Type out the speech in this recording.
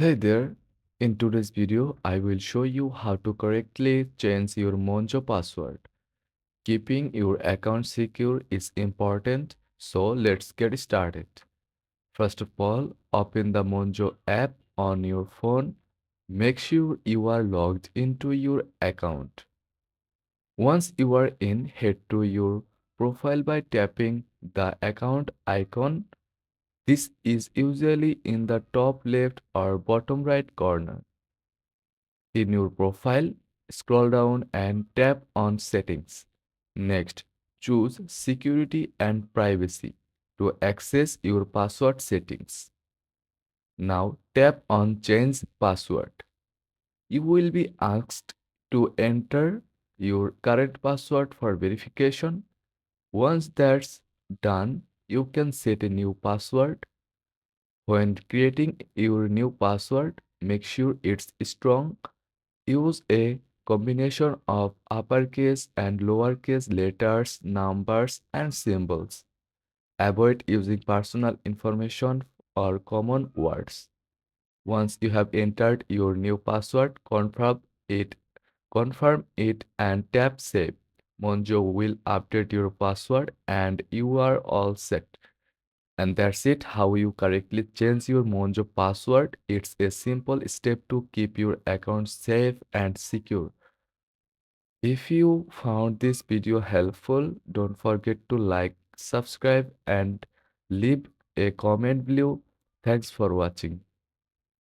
Hey there, in today's video, I will show you how to correctly change your Monzo password. Keeping your account secure is important, so let's get started. First of all, open the Monzo app on your phone. Make sure you are logged into your account. Once you are in, head to your profile by tapping the account icon. This is usually in the top left or bottom right corner. In your profile, scroll down and tap on Settings. Next, choose Security and Privacy to access your password settings. Now tap on Change Password. You will be asked to enter your current password for verification. Once that's done, you can set a new password. When creating your new password, make sure it's strong. Use a combination of uppercase and lowercase letters, numbers, and symbols. Avoid using personal information or common words. Once you have entered your new password, it, confirm it and tap Save. Monzo will update your password and you are all set. And that's it, how you correctly change your Monzo password. It's a simple step to keep your account safe and secure. If you found this video helpful, don't forget to like, subscribe, and leave a comment below. Thanks for watching.